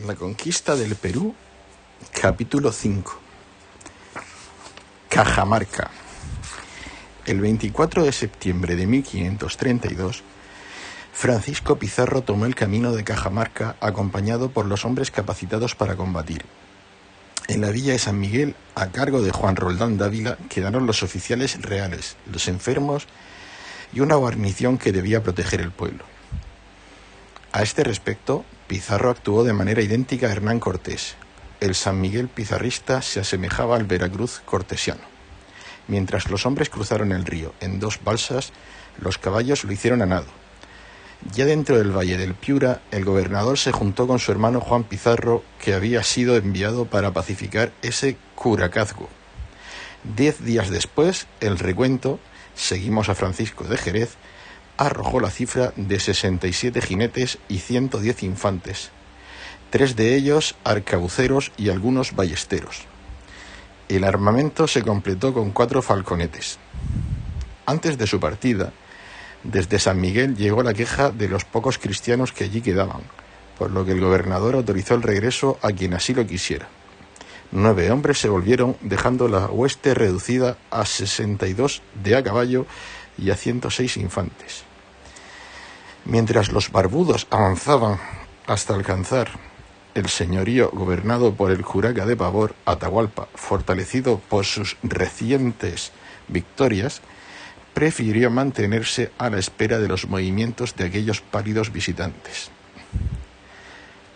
La conquista del Perú, capítulo 5. Cajamarca. El 24 de septiembre de 1532, Francisco Pizarro tomó el camino de Cajamarca acompañado por los hombres capacitados para combatir. En la villa de San Miguel, a cargo de Juan Roldán Dávila, quedaron los oficiales reales, los enfermos y una guarnición que debía proteger el pueblo. A este respecto, Pizarro actuó de manera idéntica a Hernán Cortés. El San Miguel pizarrista se asemejaba al Veracruz cortesiano. Mientras los hombres cruzaron el río en 2 balsas, los caballos lo hicieron a nado. Ya dentro del valle del Piura, el gobernador se juntó con su hermano Juan Pizarro, que había sido enviado para pacificar ese curacazgo. 10 días después, el recuento, seguimos a Francisco de Jerez, arrojó la cifra de 67 jinetes y 110 infantes, 3 de ellos arcabuceros y algunos ballesteros. El armamento se completó con 4 falconetes. Antes de su partida, desde San Miguel llegó la queja de los pocos cristianos que allí quedaban, por lo que el gobernador autorizó el regreso a quien así lo quisiera. 9 hombres se volvieron, dejando la hueste reducida a 62 de a caballo y a 106 infantes. Mientras los barbudos avanzaban hasta alcanzar el señorío gobernado por el curaca de Pavor, Atahualpa, fortalecido por sus recientes victorias, prefirió mantenerse a la espera de los movimientos de aquellos pálidos visitantes.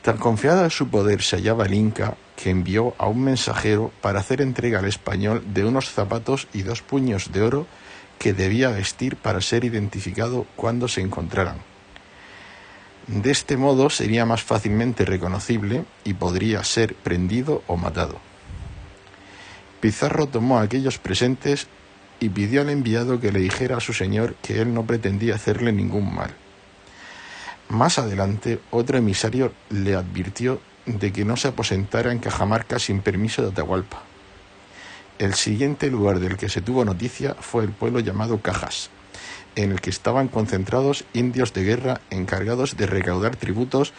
Tan confiada de su poder se hallaba el Inca, que envió a un mensajero para hacer entrega al español de unos zapatos y 2 puños de oro que debía vestir para ser identificado cuando se encontraran. De este modo sería más fácilmente reconocible y podría ser prendido o matado. Pizarro tomó a aquellos presentes y pidió al enviado que le dijera a su señor que él no pretendía hacerle ningún mal. Más adelante, otro emisario le advirtió de que no se aposentara en Cajamarca sin permiso de Atahualpa. El siguiente lugar del que se tuvo noticia fue el pueblo llamado Cajas, en el que estaban concentrados indios de guerra encargados de recaudar tributos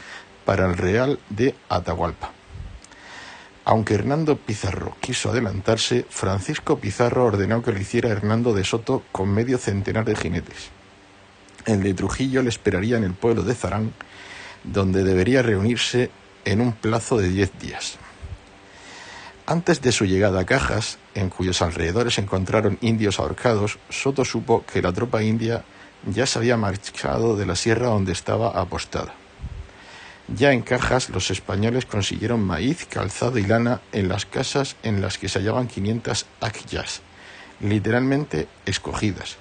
para el real de Atahualpa. Aunque Hernando Pizarro quiso adelantarse, Francisco Pizarro ordenó que lo hiciera Hernando de Soto con medio centenar de jinetes. El de Trujillo le esperaría en el pueblo de Zarán, donde debería reunirse en un plazo de 10 días. Antes de su llegada a Cajas, en cuyos alrededores se encontraron indios ahorcados, Soto supo que la tropa india ya se había marchado de la sierra donde estaba apostada. Ya en Cajas, los españoles consiguieron maíz, calzado y lana en las casas en las que se hallaban 500 acyas, literalmente escogidas,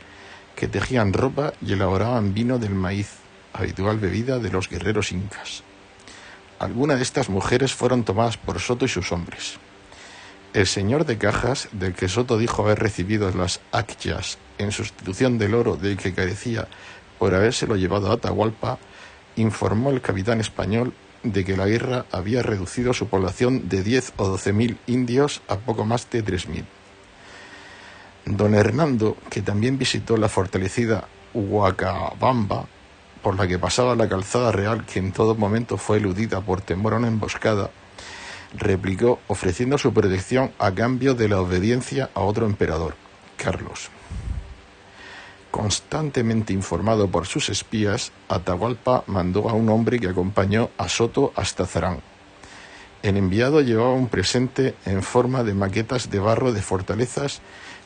que tejían ropa y elaboraban vino del maíz, habitual bebida de los guerreros incas. Algunas de estas mujeres fueron tomadas por Soto y sus hombres. El señor de Cajas, del que Soto dijo haber recibido las acyas en sustitución del oro del que carecía por habérselo llevado a Atahualpa, informó al capitán español de que la guerra había reducido su población de 10 o 12.000 indios a poco más de 3.000. Don Hernando, que también visitó la fortalecida Huacabamba, por la que pasaba la calzada real, que en todo momento fue eludida por temor a una emboscada, replicó ofreciendo su protección a cambio de la obediencia a otro emperador, Carlos. Constantemente informado por sus espías, Atahualpa mandó a un hombre que acompañó a Soto hasta Zarán. El enviado llevaba un presente en forma de maquetas de barro de fortalezas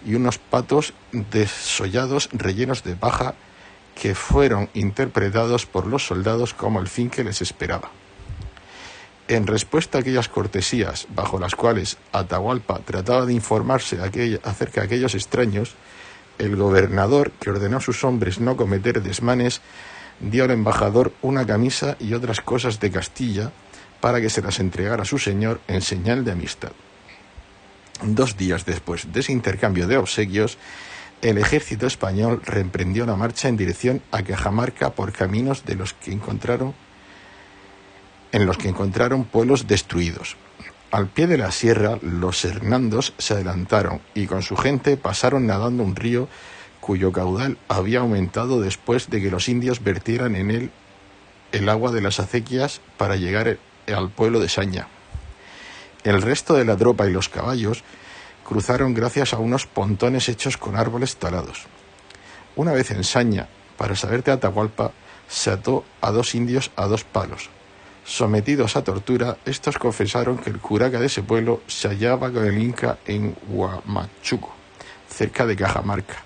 y unos patos desollados rellenos de paja que fueron interpretados por los soldados como el fin que les esperaba. En respuesta a aquellas cortesías bajo las cuales Atahualpa trataba de informarse acerca de aquellos extraños, el gobernador, que ordenó a sus hombres no cometer desmanes, dio al embajador una camisa y otras cosas de Castilla para que se las entregara a su señor en señal de amistad. 2 días después de ese intercambio de obsequios, el ejército español reemprendió la marcha en dirección a Cajamarca por caminos en los que encontraron pueblos destruidos. Al pie de la sierra, los Hernandos se adelantaron y con su gente pasaron nadando un río cuyo caudal había aumentado después de que los indios vertieran en él el agua de las acequias para llegar al pueblo de Saña. El resto de la tropa y los caballos cruzaron gracias a unos pontones hechos con árboles talados. Una vez en Saña, para saber de Atahualpa, se ató a 2 indios a 2 palos. Sometidos a tortura, estos confesaron que el curaca de ese pueblo se hallaba con el Inca en Huamachuco, cerca de Cajamarca,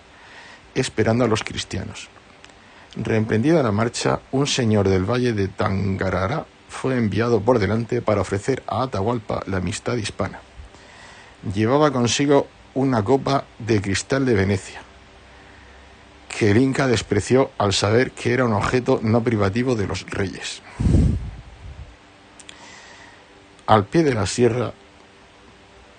esperando a los cristianos. Reemprendida la marcha, un señor del valle de Tangarará fue enviado por delante para ofrecer a Atahualpa la amistad hispana. Llevaba consigo una copa de cristal de Venecia, que el Inca despreció al saber que era un objeto no privativo de los reyes. Al pie de la sierra,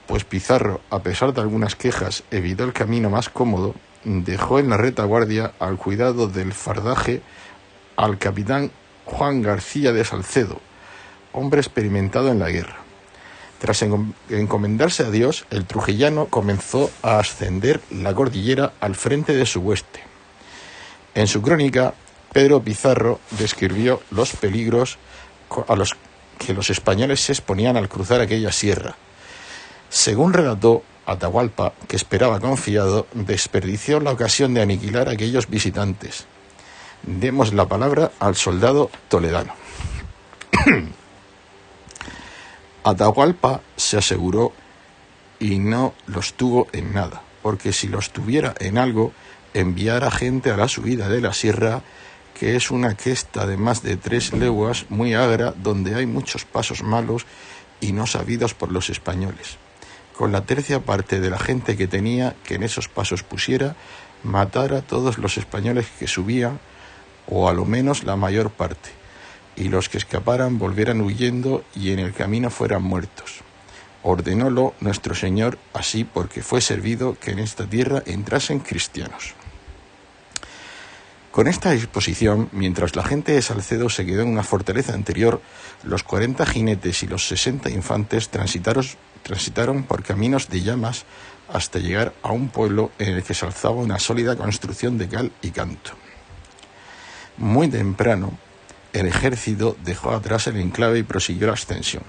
pues Pizarro, a pesar de algunas quejas, evitó el camino más cómodo, dejó en la retaguardia al cuidado del fardaje al capitán Juan García de Salcedo, hombre experimentado en la guerra. Tras encomendarse a Dios, el trujillano comenzó a ascender la cordillera al frente de su hueste. En su crónica, Pedro Pizarro describió los peligros a los que los españoles se exponían al cruzar aquella sierra. Según relató, Atahualpa, que esperaba confiado, desperdició la ocasión de aniquilar a aquellos visitantes. Demos la palabra al soldado toledano. Atahualpa se aseguró y no los tuvo en nada, porque si los tuviera en algo, enviara gente a la subida de la sierra, que es una cresta de más de 3 leguas, muy agra, donde hay muchos pasos malos y no sabidos por los españoles. Con la tercia parte de la gente que tenía que en esos pasos pusiera, matara a todos los españoles que subían, o a lo menos la mayor parte, y los que escaparan volvieran huyendo y en el camino fueran muertos. Ordenólo nuestro Señor así porque fue servido que en esta tierra entrasen cristianos. Con esta disposición, mientras la gente de Salcedo se quedó en una fortaleza anterior, los 40 jinetes y los 60 infantes transitaron por caminos de llamas hasta llegar a un pueblo en el que se alzaba una sólida construcción de cal y canto. Muy temprano, el ejército dejó atrás el enclave y prosiguió la ascensión.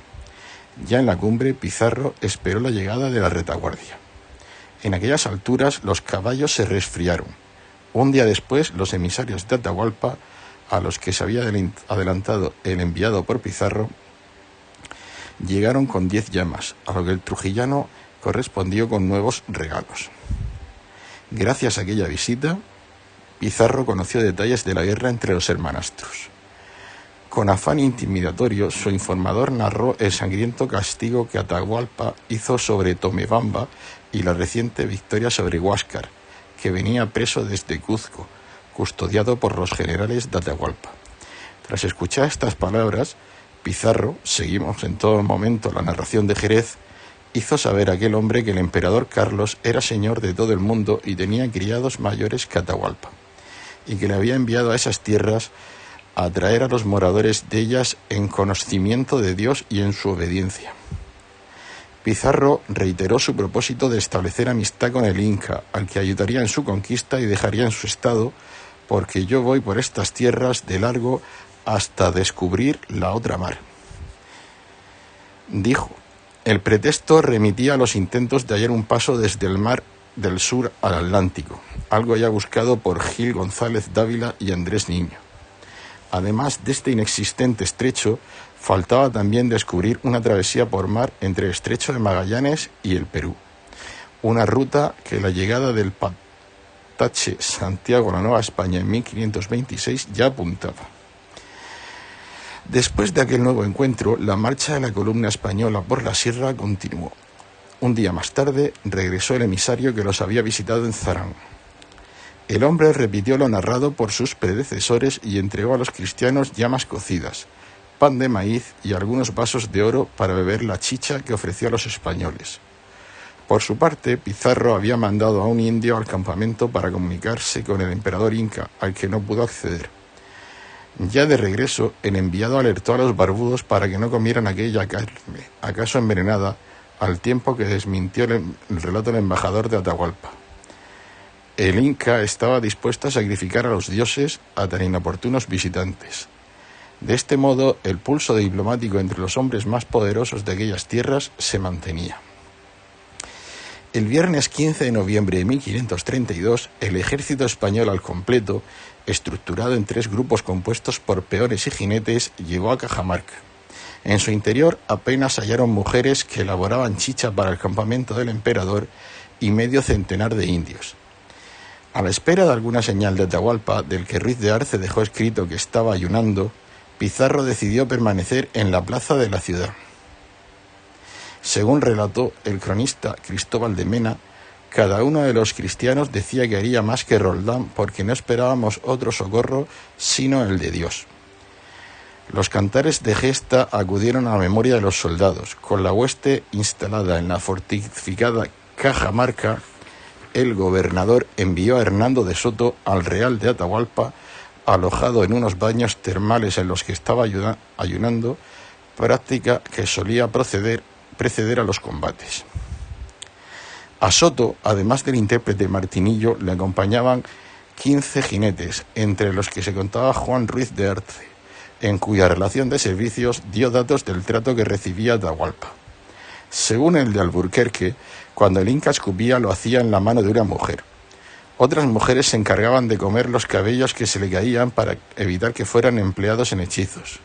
Ya en la cumbre, Pizarro esperó la llegada de la retaguardia. En aquellas alturas, los caballos se resfriaron. Un día después, los emisarios de Atahualpa, a los que se había adelantado el enviado por Pizarro, llegaron con 10 llamas, a lo que el trujillano correspondió con nuevos regalos. Gracias a aquella visita, Pizarro conoció detalles de la guerra entre los hermanastros. Con afán intimidatorio, su informador narró el sangriento castigo que Atahualpa hizo sobre Tomebamba y la reciente victoria sobre Huáscar, que venía preso desde Cuzco, custodiado por los generales de Atahualpa. Tras escuchar estas palabras, Pizarro, seguimos en todo momento la narración de Jerez, hizo saber a aquel hombre que el emperador Carlos era señor de todo el mundo y tenía criados mayores que Atahualpa, y que le había enviado a esas tierras a traer a los moradores de ellas en conocimiento de Dios y en su obediencia. Pizarro reiteró su propósito de establecer amistad con el Inca, al que ayudaría en su conquista y dejaría en su estado, porque yo voy por estas tierras de largo hasta descubrir la otra mar. Dijo, el pretexto remitía a los intentos de hallar un paso desde el mar del sur al Atlántico, algo ya buscado por Gil González Dávila y Andrés Niño. Además de este inexistente estrecho, faltaba también descubrir una travesía por mar entre el estrecho de Magallanes y el Perú, una ruta que la llegada del Patache Santiago a la Nueva España en 1526 ya apuntaba. Después de aquel nuevo encuentro, la marcha de la columna española por la sierra continuó. Un día más tarde regresó el emisario que los había visitado en Zarán. El hombre repitió lo narrado por sus predecesores y entregó a los cristianos llamas cocidas, pan de maíz y algunos vasos de oro para beber la chicha que ofreció a los españoles. Por su parte, Pizarro había mandado a un indio al campamento para comunicarse con el emperador inca, al que no pudo acceder. Ya de regreso, el enviado alertó a los barbudos para que no comieran aquella carne, acaso envenenada, al tiempo que desmintió el relato del embajador de Atahualpa. El Inca estaba dispuesto a sacrificar a los dioses a tan inoportunos visitantes. De este modo, el pulso diplomático entre los hombres más poderosos de aquellas tierras se mantenía. El viernes 15 de noviembre de 1532, el ejército español al completo, estructurado en 3 grupos compuestos por peones y jinetes, llegó a Cajamarca. En su interior apenas hallaron mujeres que elaboraban chicha para el campamento del emperador y medio centenar de indios. A la espera de alguna señal de Atahualpa, del que Ruiz de Arce dejó escrito que estaba ayunando, Pizarro decidió permanecer en la plaza de la ciudad. Según relató el cronista Cristóbal de Mena, cada uno de los cristianos decía que haría más que Roldán porque no esperábamos otro socorro sino el de Dios. Los cantares de gesta acudieron a la memoria de los soldados. Con la hueste instalada en la fortificada Cajamarca, el gobernador envió a Hernando de Soto al Real de Atahualpa, alojado en unos baños termales en los que estaba ayunando, práctica que solía preceder a los combates. A Soto, además del intérprete Martinillo, le acompañaban 15 jinetes, entre los que se contaba Juan Ruiz de Arce, en cuya relación de servicios dio datos del trato que recibía Atahualpa. Según el de Alburquerque, cuando el Inca escupía lo hacía en la mano de una mujer. Otras mujeres se encargaban de comer los cabellos que se le caían para evitar que fueran empleados en hechizos.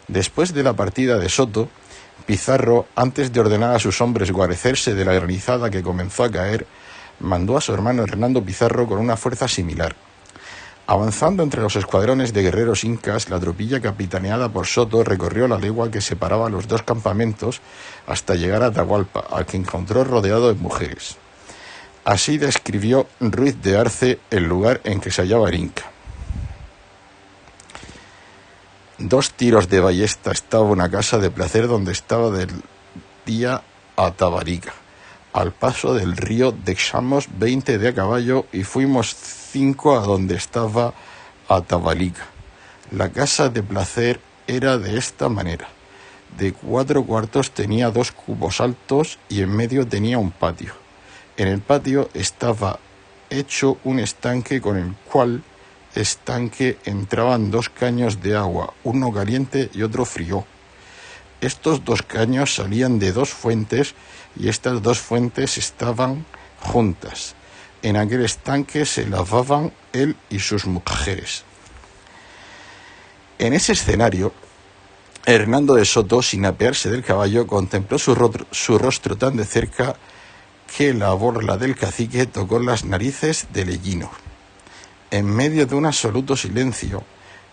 Después de la partida de Soto, Pizarro, antes de ordenar a sus hombres guarecerse de la granizada que comenzó a caer, mandó a su hermano Hernando Pizarro con una fuerza similar. Avanzando entre los escuadrones de guerreros incas, la tropilla capitaneada por Soto recorrió la legua que separaba los 2 campamentos hasta llegar a Atahualpa, al que encontró rodeado de mujeres. Así describió Ruiz de Arce el lugar en que se hallaba el Inca. 2 tiros de ballesta estaba una casa de placer donde estaba del día a Tabarica. Al paso del río dejamos 20 de a caballo y fuimos 5 a donde estaba Atabalica. La casa de placer era de esta manera. De 4 cuartos tenía 2 cubos altos y en medio tenía un patio. En el patio estaba hecho un estanque con el cual entraban 2 caños de agua, uno caliente y otro frío. Estos 2 caños salían de 2 fuentes y estas 2 fuentes estaban juntas. En aquel estanque se lavaban él y sus mujeres. En ese escenario, Hernando de Soto, sin apearse del caballo, contempló su rostro tan de cerca que la borla del cacique tocó las narices del Ellino. En medio de un absoluto silencio,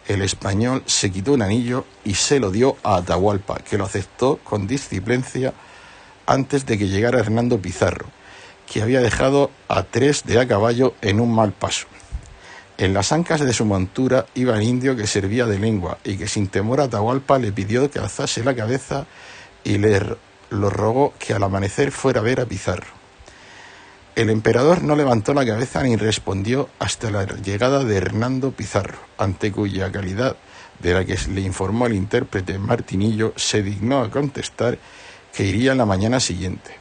el español se quitó un anillo y se lo dio a Atahualpa, que lo aceptó con disciplicia antes de que llegara Hernando Pizarro, que había dejado a 3 de a caballo en un mal paso. En las ancas de su montura iba el indio que servía de lengua y que sin temor a Atahualpa le pidió que alzase la cabeza y lo rogó que al amanecer fuera a ver a Pizarro. El emperador no levantó la cabeza ni respondió hasta la llegada de Hernando Pizarro, ante cuya calidad, de la que le informó el intérprete Martinillo, se dignó a contestar que iría la mañana siguiente.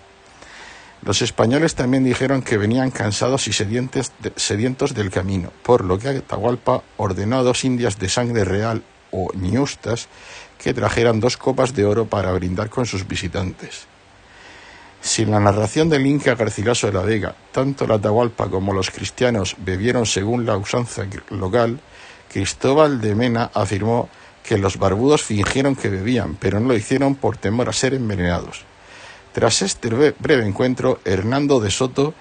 Los españoles también dijeron que venían cansados y sedientos del camino, por lo que Atahualpa ordenó a 2 indias de sangre real o ñustas que trajeran 2 copas de oro para brindar con sus visitantes. Si en la narración del Inca Garcilaso de la Vega, tanto la Atahualpa como los cristianos bebieron según la usanza local, Cristóbal de Mena afirmó que los barbudos fingieron que bebían, pero no lo hicieron por temor a ser envenenados. Tras este breve encuentro, Hernando de Soto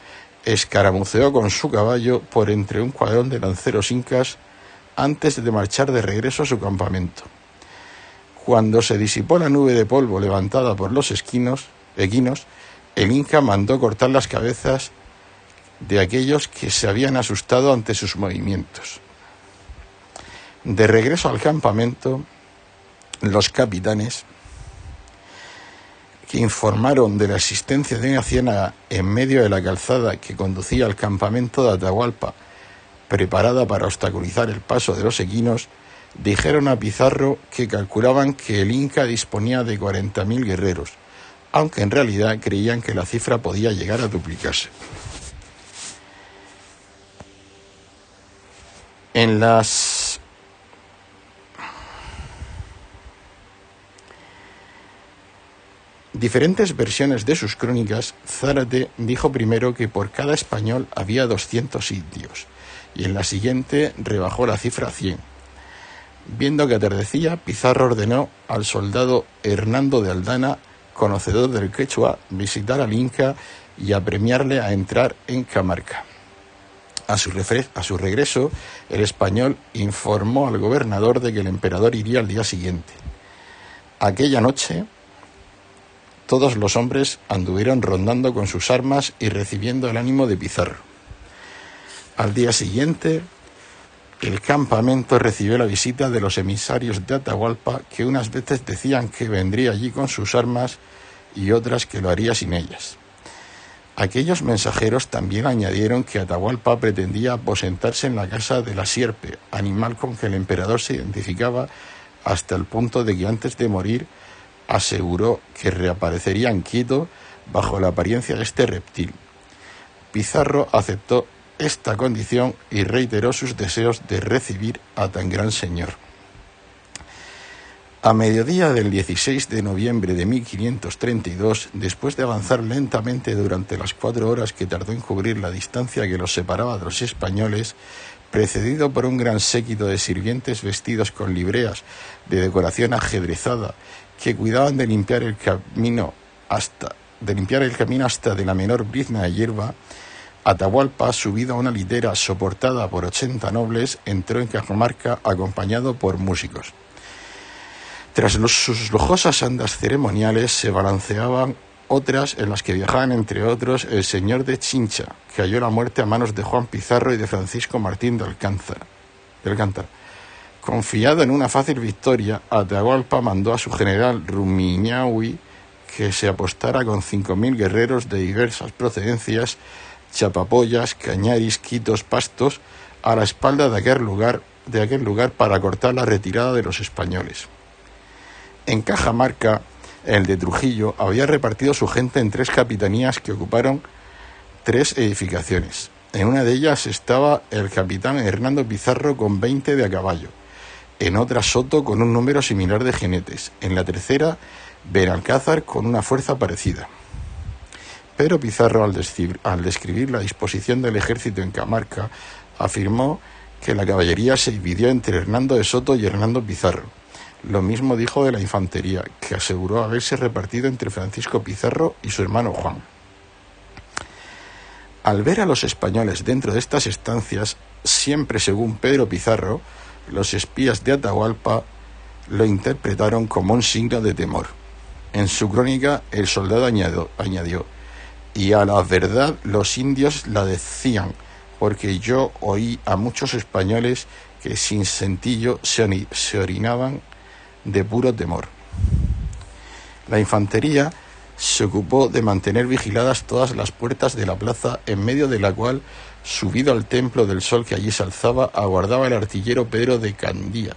escaramuceó con su caballo por entre un cuadrón de lanceros incas antes de marchar de regreso a su campamento. Cuando se disipó la nube de polvo levantada por los equinos, el Inca mandó cortar las cabezas de aquellos que se habían asustado ante sus movimientos. De regreso al campamento, los capitanes, que informaron de la existencia de una ciénaga en medio de la calzada que conducía al campamento de Atahualpa, preparada para obstaculizar el paso de los equinos, dijeron a Pizarro que calculaban que el Inca disponía de 40.000 guerreros, aunque en realidad creían que la cifra podía llegar a duplicarse. En las diferentes versiones de sus crónicas, Zárate dijo primero que por cada español había 200 indios, y en la siguiente rebajó la cifra a 100. Viendo que atardecía, Pizarro ordenó al soldado Hernando de Aldana, conocedor del quechua, visitar al Inca y apremiarle a entrar en Camarca. A su regreso, el español informó al gobernador de que el emperador iría al día siguiente. Aquella noche, todos los hombres anduvieron rondando con sus armas y recibiendo el ánimo de Pizarro. Al día siguiente, el campamento recibió la visita de los emisarios de Atahualpa, que unas veces decían que vendría allí con sus armas y otras que lo haría sin ellas. Aquellos mensajeros también añadieron que Atahualpa pretendía aposentarse en la casa de la sierpe, animal con que el emperador se identificaba, hasta el punto de que antes de morir aseguró que reaparecería en Quito bajo la apariencia de este reptil. Pizarro aceptó esta condición y reiteró sus deseos de recibir a tan gran señor. A mediodía del 16 de noviembre de 1532, después de avanzar lentamente durante las 4 horas que tardó en cubrir la distancia que los separaba de los españoles, precedido por un gran séquito de sirvientes vestidos con libreas de decoración ajedrezada que cuidaban de limpiar el camino hasta de la menor brizna de hierba, Atahualpa, subido a una litera soportada por 80 nobles, entró en Cajamarca acompañado por músicos. Tras sus lujosas andas ceremoniales se balanceaban otras en las que viajaban, entre otros, el señor de Chincha, que halló la muerte a manos de Juan Pizarro y de Francisco Martín de Alcántara. Confiado en una fácil victoria, Atahualpa mandó a su general Rumiñahui que se apostara con 5.000 guerreros de diversas procedencias, Chapapoyas, Cañaris, Quitos, Pastos, a la espalda de aquel lugar para cortar la retirada de los españoles. En Cajamarca, el de Trujillo había repartido su gente en 3 capitanías que ocuparon 3 edificaciones. En una de ellas estaba el capitán Hernando Pizarro con 20 de a caballo, en otra Soto con un número similar de jinetes, en la tercera Benalcázar con una fuerza parecida. Pero Pizarro, al describir la disposición del ejército en Camarca, afirmó que la caballería se dividió entre Hernando de Soto y Hernando Pizarro. Lo mismo dijo de la infantería, que aseguró haberse repartido entre Francisco Pizarro y su hermano Juan. Al ver a los españoles dentro de estas estancias, siempre según Pedro Pizarro, los espías de Atahualpa lo interpretaron como un signo de temor. En su crónica, el soldado añadió: y a la verdad los indios la decían, porque yo oí a muchos españoles que sin sentillo se orinaban de puro temor. La infantería se ocupó de mantener vigiladas todas las puertas de la plaza, en medio de la cual, subido al templo del sol que allí se alzaba, aguardaba el artillero Pedro de Candía,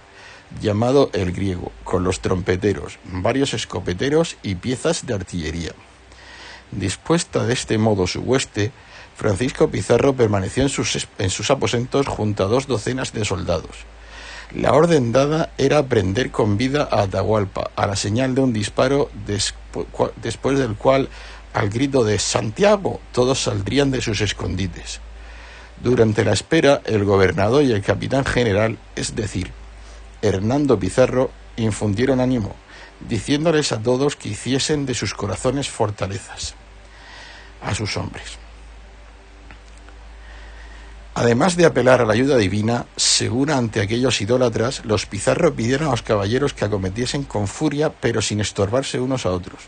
llamado el Griego, con los trompeteros, varios escopeteros y piezas de artillería. Dispuesta de este modo su hueste, Francisco Pizarro permaneció en sus aposentos junto a 2 docenas de soldados. La orden dada era prender con vida a Atahualpa, a la señal de un disparo, después del cual, al grito de «¡Santiago!», todos saldrían de sus escondites. Durante la espera, el gobernador y el capitán general, es decir, Hernando Pizarro, infundieron ánimo, diciéndoles a todos que hiciesen de sus corazones fortalezas a sus hombres. Además de apelar a la ayuda divina, segura ante aquellos idólatras, los Pizarro pidieron a los caballeros que acometiesen con furia, pero sin estorbarse unos a otros.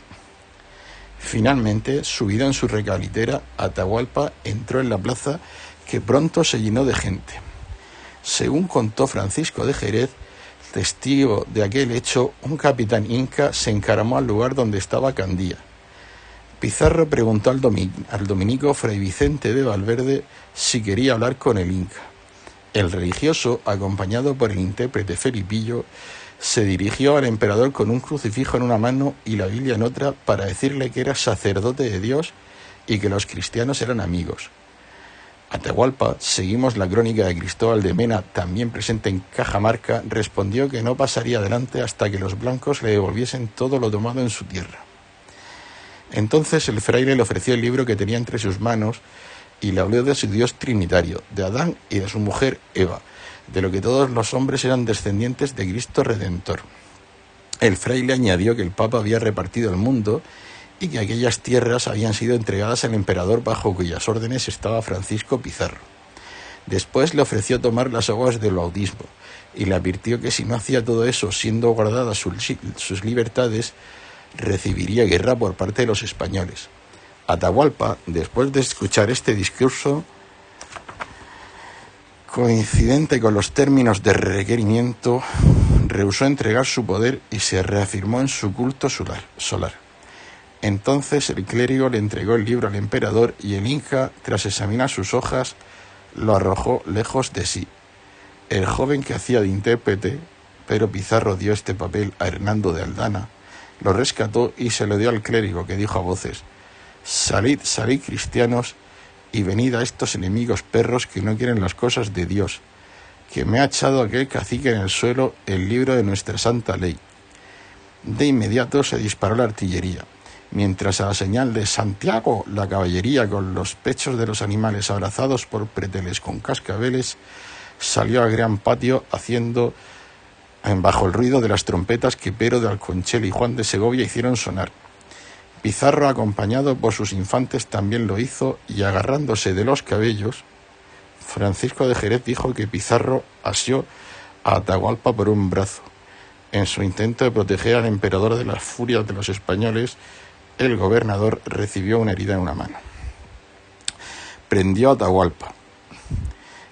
Finalmente, subido en su recalitera, Atahualpa entró en la plaza, que pronto se llenó de gente. Según contó Francisco de Jerez, testigo de aquel hecho, un capitán inca se encaramó al lugar donde estaba Candía. Pizarro preguntó al dominico Fray Vicente de Valverde si quería hablar con el inca. El religioso, acompañado por el intérprete Felipillo, se dirigió al emperador con un crucifijo en una mano y la Biblia en otra para decirle que era sacerdote de Dios y que los cristianos eran amigos. Atahualpa, seguimos la crónica de Cristóbal de Mena, también presente en Cajamarca, respondió que no pasaría adelante hasta que los blancos le devolviesen todo lo tomado en su tierra. Entonces el fraile le ofreció el libro que tenía entre sus manos y le habló de su Dios trinitario, de Adán y de su mujer Eva, de lo que todos los hombres eran descendientes de Cristo Redentor. El fraile añadió que el Papa había repartido el mundo y que aquellas tierras habían sido entregadas al emperador bajo cuyas órdenes estaba Francisco Pizarro. Después le ofreció tomar las aguas del bautismo y le advirtió que si no hacía todo eso siendo guardadas sus libertades, recibiría guerra por parte de los españoles. Atahualpa, después de escuchar este discurso, coincidente con los términos de requerimiento, rehusó entregar su poder y se reafirmó en su culto solar. Entonces el clérigo le entregó el libro al emperador y el Inca, tras examinar sus hojas, lo arrojó lejos de sí. El joven que hacía de intérprete, pero Pizarro dio este papel a Hernando de Aldana, lo rescató y se lo dio al clérigo, que dijo a voces: «Salid, salid, cristianos, y venid a estos enemigos perros que no quieren las cosas de Dios, que me ha echado aquel cacique en el suelo el libro de nuestra santa ley». De inmediato se disparó la artillería, mientras a la señal de «Santiago», la caballería, con los pechos de los animales abrazados por preteles con cascabeles, salió al gran patio haciendo bajo el ruido de las trompetas que Pero de Alconchel y Juan de Segovia hicieron sonar. Pizarro, acompañado por sus infantes, también lo hizo, y agarrándose de los cabellos, Francisco de Jerez dijo que Pizarro asió a Atahualpa por un brazo. En su intento de proteger al emperador de las furias de los españoles, el gobernador recibió una herida en una mano. Prendió a Atahualpa,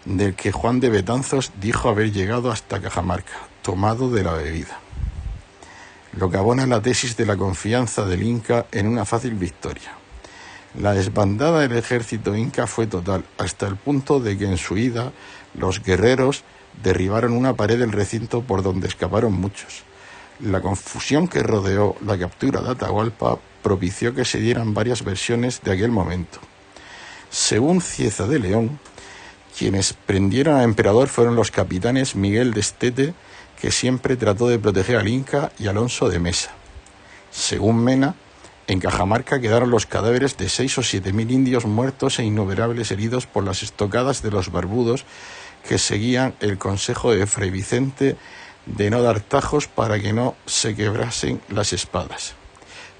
del que Juan de Betanzos dijo haber llegado hasta Cajamarca, tomado de la bebida, lo que abona la tesis de la confianza del Inca en una fácil victoria. La desbandada del ejército inca fue total, hasta el punto de que en su ida los guerreros derribaron una pared del recinto por donde escaparon muchos. La confusión que rodeó la captura de Atahualpa propició que se dieran varias versiones de aquel momento. Según Cieza de León, quienes prendieron al emperador fueron los capitanes Miguel de Estete, que siempre trató de proteger al Inca, y Alonso de Mesa. Según Mena, en Cajamarca quedaron los cadáveres de 6 o 7 mil indios muertos e innumerables heridos por las estocadas de los barbudos que seguían el consejo de Fray Vicente de no dar tajos para que no se quebrasen las espadas.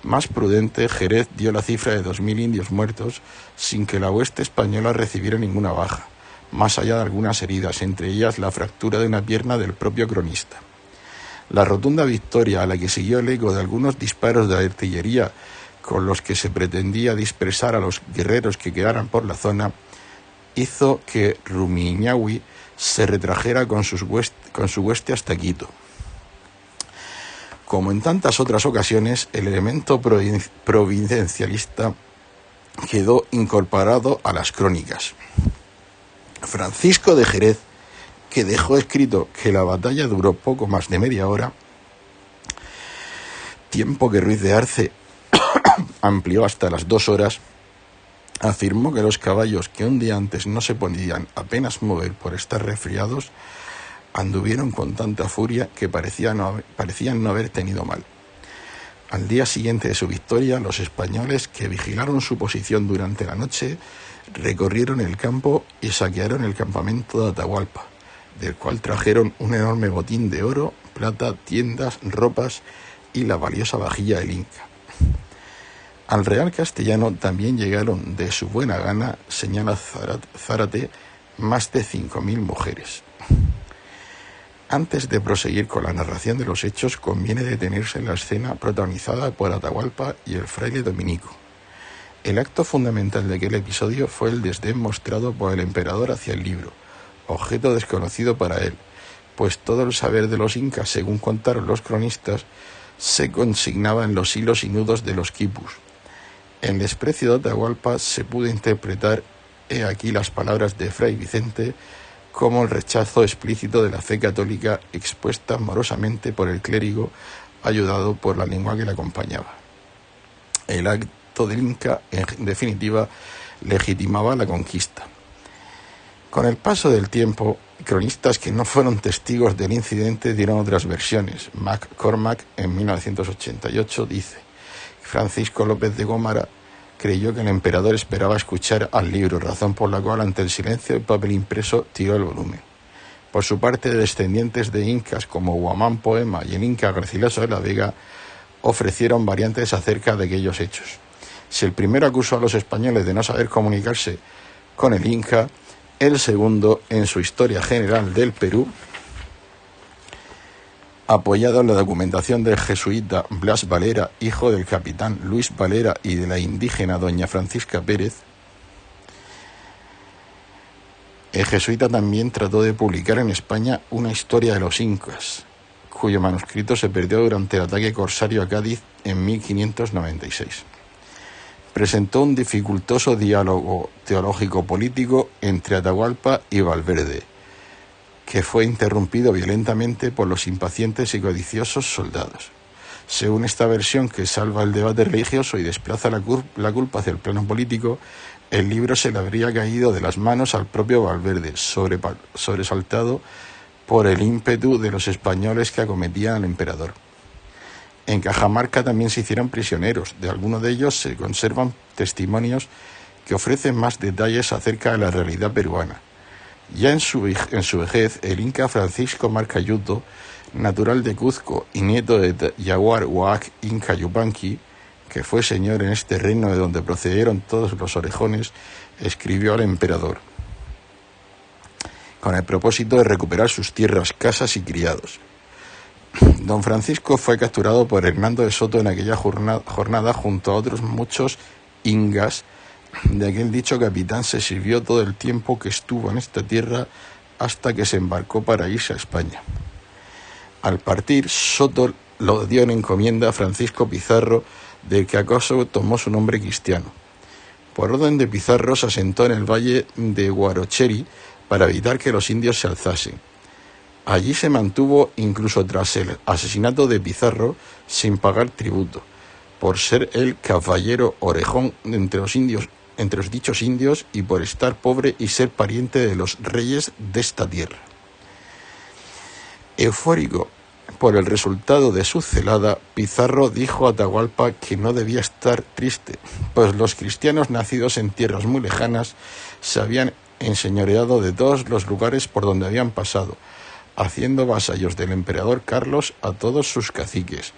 Más prudente, Jerez dio la cifra de 2.000 indios muertos sin que la hueste española recibiera ninguna baja, más allá de algunas heridas, entre ellas la fractura de una pierna del propio cronista. La rotunda victoria, a la que siguió el eco de algunos disparos de artillería con los que se pretendía dispersar a los guerreros que quedaran por la zona, hizo que Rumiñahui se retrajera con su hueste hasta Quito. Como en tantas otras ocasiones, el elemento providencialista quedó incorporado a las crónicas. Francisco de Jerez, que dejó escrito que la batalla duró poco más de media hora, tiempo que Ruiz de Arce amplió hasta las 2 horas, afirmó que los caballos, que un día antes no se podían apenas mover por estar resfriados, anduvieron con tanta furia que parecían no haber tenido mal. Al día siguiente de su victoria, los españoles, que vigilaron su posición durante la noche, recorrieron el campo y saquearon el campamento de Atahualpa, del cual trajeron un enorme botín de oro, plata, tiendas, ropas y la valiosa vajilla del Inca. Al Real Castellano también llegaron de su buena gana, señala Zárate, más de 5.000 mujeres. Antes de proseguir con la narración de los hechos, conviene detenerse en la escena protagonizada por Atahualpa y el fraile dominico. El acto fundamental de aquel episodio fue el desdén mostrado por el emperador hacia el libro, objeto desconocido para él, pues todo el saber de los incas, según contaron los cronistas, se consignaba en los hilos y nudos de los quipus. En el desprecio de Atahualpa se pudo interpretar, he aquí las palabras de Fray Vicente, como el rechazo explícito de la fe católica expuesta amorosamente por el clérigo, ayudado por la lengua que le acompañaba. El acto del Inca, en definitiva, legitimaba la conquista. Con el paso del tiempo, cronistas que no fueron testigos del incidente dieron otras versiones. McCormack, en 1988, dice: Francisco López de Gómara creyó que el emperador esperaba escuchar al libro, razón por la cual, ante el silencio del papel impreso, tiró el volumen. Por su parte, descendientes de incas como Guamán Poema y el inca Garcilaso de la Vega ofrecieron variantes acerca de aquellos hechos. Si el primero acusó a los españoles de no saber comunicarse con el inca, el segundo, en su Historia General del Perú, apoyado en la documentación del jesuita Blas Valera, hijo del capitán Luis Valera y de la indígena doña Francisca Pérez, el jesuita también trató de publicar en España una historia de los incas, cuyo manuscrito se perdió durante el ataque corsario a Cádiz en 1596. Presentó un dificultoso diálogo teológico-político entre Atahualpa y Valverde, que fue interrumpido violentamente por los impacientes y codiciosos soldados. Según esta versión, que salva el debate religioso y desplaza la culpa hacia el plano político, el libro se le habría caído de las manos al propio Valverde, sobresaltado por el ímpetu de los españoles que acometían al emperador. En Cajamarca también se hicieron prisioneros. De algunos de ellos se conservan testimonios que ofrecen más detalles acerca de la realidad peruana. Ya en su vejez, el inca Francisco Marcayuto, natural de Cuzco y nieto de Yaguar Huac Inca Yupanqui, que fue señor en este reino de donde procedieron todos los orejones, escribió al emperador con el propósito de recuperar sus tierras, casas y criados. Don Francisco fue capturado por Hernando de Soto en aquella jornada junto a otros muchos ingas. De aquel dicho capitán se sirvió todo el tiempo que estuvo en esta tierra hasta que se embarcó para irse a España. Al partir, Soto lo dio en encomienda a Francisco Pizarro, del que acaso tomó su nombre cristiano. Por orden de Pizarro se asentó en el valle de Huarocheri para evitar que los indios se alzasen. Allí se mantuvo incluso tras el asesinato de Pizarro sin pagar tributo, por ser el caballero orejón entre los dichos indios y por estar pobre y ser pariente de los reyes de esta tierra. Eufórico por el resultado de su celada, Pizarro dijo a Atahualpa que no debía estar triste, pues los cristianos nacidos en tierras muy lejanas se habían enseñoreado de todos los lugares por donde habían pasado, haciendo vasallos del emperador Carlos a todos sus caciques.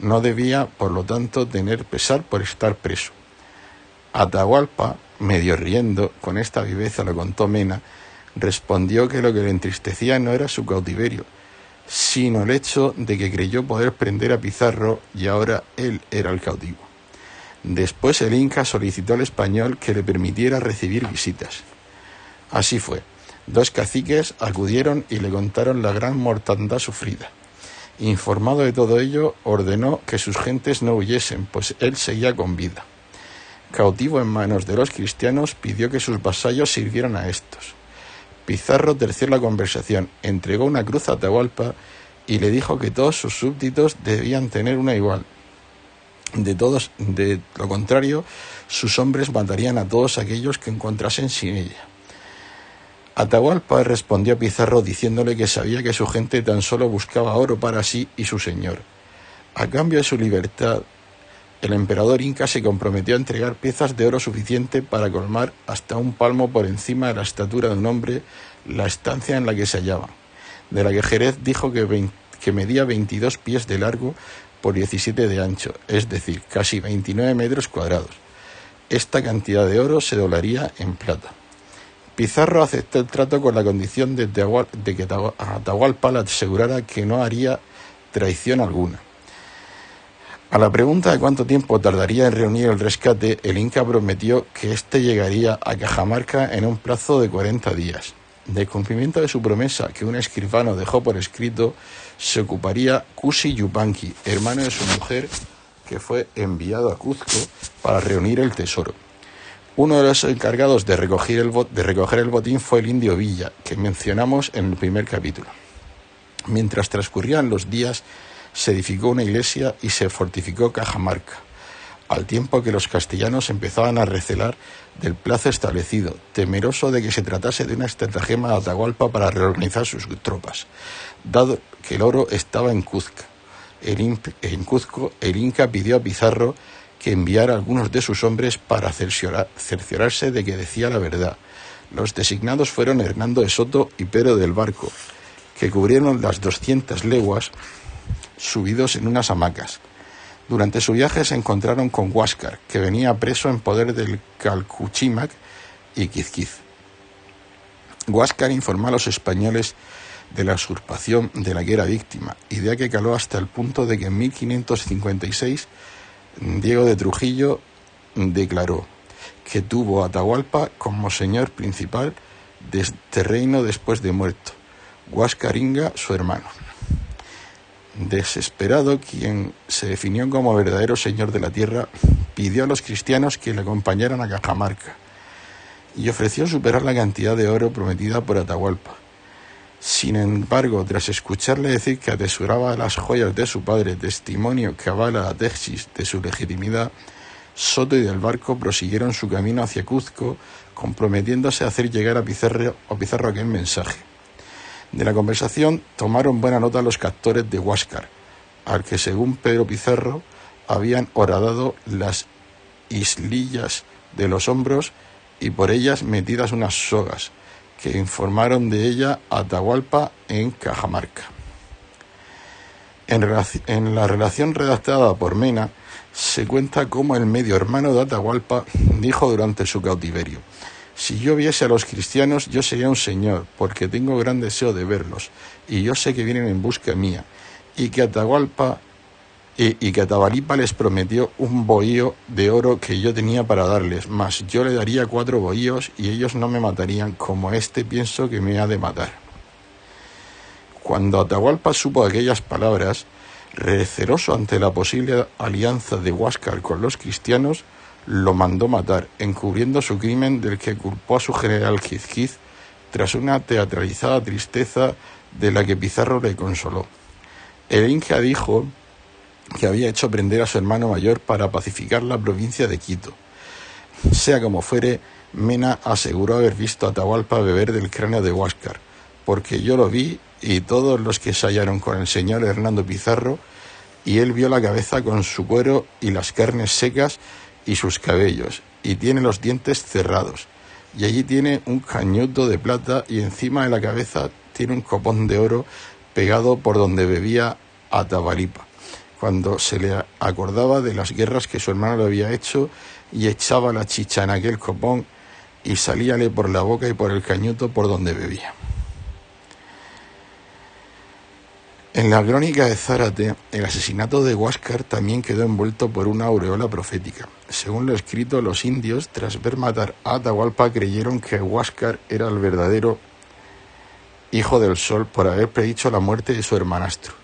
No debía, por lo tanto, tener pesar por estar preso. Atahualpa, medio riendo, con esta viveza lo contó Mena, respondió que lo que le entristecía no era su cautiverio, sino el hecho de que creyó poder prender a Pizarro y ahora él era el cautivo. Después el Inca solicitó al español que le permitiera recibir visitas. Así fue. 2 caciques acudieron y le contaron la gran mortandad sufrida. Informado de todo ello, ordenó que sus gentes no huyesen, pues él seguía con vida. Cautivo en manos de los cristianos, pidió que sus vasallos sirvieran a estos. Pizarro terció la conversación, entregó una cruz a Atahualpa y le dijo que todos sus súbditos debían tener una igual. De lo contrario, sus hombres matarían a todos aquellos que encontrasen sin ella. Atahualpa respondió a Pizarro diciéndole que sabía que su gente tan solo buscaba oro para sí y su señor. A cambio de su libertad, el emperador inca se comprometió a entregar piezas de oro suficiente para colmar hasta un palmo por encima de la estatura de un hombre la estancia en la que se hallaban, de la que Jerez dijo que medía 22 pies de largo por 17 de ancho, es decir, casi 29 metros cuadrados. Esta cantidad de oro se doblaría en plata. Pizarro aceptó el trato con la condición de que Atahualpa le asegurara que no haría traición alguna. A la pregunta de cuánto tiempo tardaría en reunir el rescate, el Inca prometió que éste llegaría a Cajamarca en un plazo de 40 días. Del cumplimiento de su promesa, que un escribano dejó por escrito, se ocuparía Cusi Yupanqui, hermano de su mujer, que fue enviado a Cuzco para reunir el tesoro. Uno de los encargados de recoger el botín fue el indio Villa, que mencionamos en el primer capítulo. Mientras transcurrían los días, se edificó una iglesia y se fortificó Cajamarca, al tiempo que los castellanos empezaban a recelar del plazo establecido, temeroso de que se tratase de una estratagema de Atahualpa para reorganizar sus tropas, dado que el oro estaba en Cuzco. El Inca pidió a Pizarro que enviara a algunos de sus hombres para cerciorarse de que decía la verdad. Los designados fueron Hernando de Soto y Pedro del Barco, que cubrieron las 200 leguas subidos en unas hamacas. Durante su viaje se encontraron con Huáscar, que venía preso en poder del Calcuchímac y Quizquiz. Huáscar informó a los españoles de la usurpación de la que era víctima, idea que caló hasta el punto de que en 1556 Diego de Trujillo declaró que tuvo a Atahualpa como señor principal de este reino después de muerto, Huáscar Inga, su hermano. Desesperado, quien se definió como verdadero señor de la tierra, pidió a los cristianos que le acompañaran a Cajamarca y ofreció superar la cantidad de oro prometida por Atahualpa. Sin embargo, tras escucharle decir que atesoraba las joyas de su padre, testimonio que avala la tesis de su legitimidad, Soto y del Barco prosiguieron su camino hacia Cuzco, comprometiéndose a hacer llegar a Pizarro aquel mensaje. De la conversación tomaron buena nota los captores de Huáscar, al que según Pedro Pizarro habían horadado las islillas de los hombros y por ellas metidas unas sogas, que informaron de ella a Atahualpa en Cajamarca. En la relación redactada por Mena se cuenta cómo el medio hermano de Atahualpa dijo durante su cautiverio: si yo viese a los cristianos, yo sería un señor, porque tengo gran deseo de verlos, y yo sé que vienen en busca mía, y que Atahualpa y que Atabalipa les prometió un bohío de oro que yo tenía para darles, mas yo le daría 4 bohíos y ellos no me matarían, como pienso que me ha de matar. Cuando Atahualpa supo aquellas palabras, receloso ante la posible alianza de Huáscar con los cristianos, lo mandó matar, encubriendo su crimen del que culpó a su general Quizquiz tras una teatralizada tristeza de la que Pizarro le consoló. El Inca dijo que había hecho prender a su hermano mayor para pacificar la provincia de Quito. Sea como fuere, Mena aseguró haber visto a Atahualpa beber del cráneo de Huáscar, porque yo lo vi y todos los que se hallaron con el señor Hernando Pizarro, y él vio la cabeza con su cuero y las carnes secas y sus cabellos, y tiene los dientes cerrados, y allí tiene un cañuto de plata y encima de la cabeza tiene un copón de oro pegado por donde bebía Atabalipa, cuando se le acordaba de las guerras que su hermano le había hecho, y echaba la chicha en aquel copón y salíale por la boca y por el cañuto por donde bebía. En la crónica de Zárate, el asesinato de Huáscar también quedó envuelto por una aureola profética. Según lo escrito, los indios, tras ver matar a Atahualpa, creyeron que Huáscar era el verdadero hijo del sol por haber predicho la muerte de su hermanastro.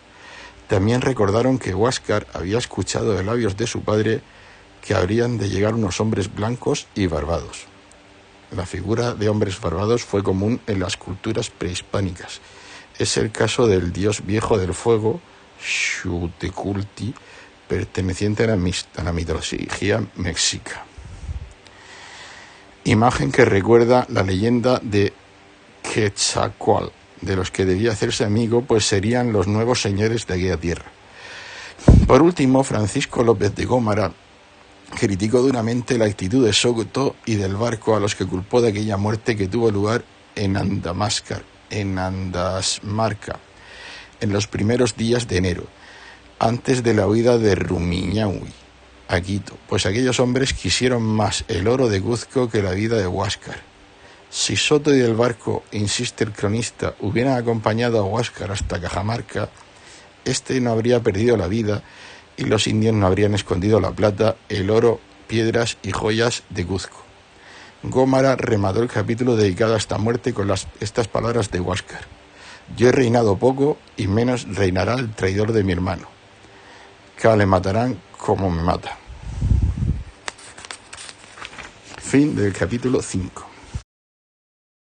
También recordaron que Huáscar había escuchado de labios de su padre que habrían de llegar unos hombres blancos y barbados. La figura de hombres barbados fue común en las culturas prehispánicas. Es el caso del dios viejo del fuego, Xuteculti, perteneciente a la mitología mexica. Imagen que recuerda la leyenda de Quetzalcóatl, de los que debía hacerse amigo, pues serían los nuevos señores de aquella tierra. Por último, Francisco López de Gómara criticó duramente la actitud de Soto y del Barco, a los que culpó de aquella muerte que tuvo lugar en Andasmarca, en los primeros días de enero, antes de la huida de Rumiñahui a Quito, pues aquellos hombres quisieron más el oro de Cuzco que la vida de Huáscar. Si Soto y del Barco, insiste el cronista, hubieran acompañado a Huáscar hasta Cajamarca, este no habría perdido la vida y los indios no habrían escondido la plata, el oro, piedras y joyas de Cuzco. Gómara remató el capítulo dedicado a esta muerte con estas palabras de Huáscar: yo he reinado poco y menos reinará el traidor de mi hermano, que le matarán como me mata. Fin del capítulo 5.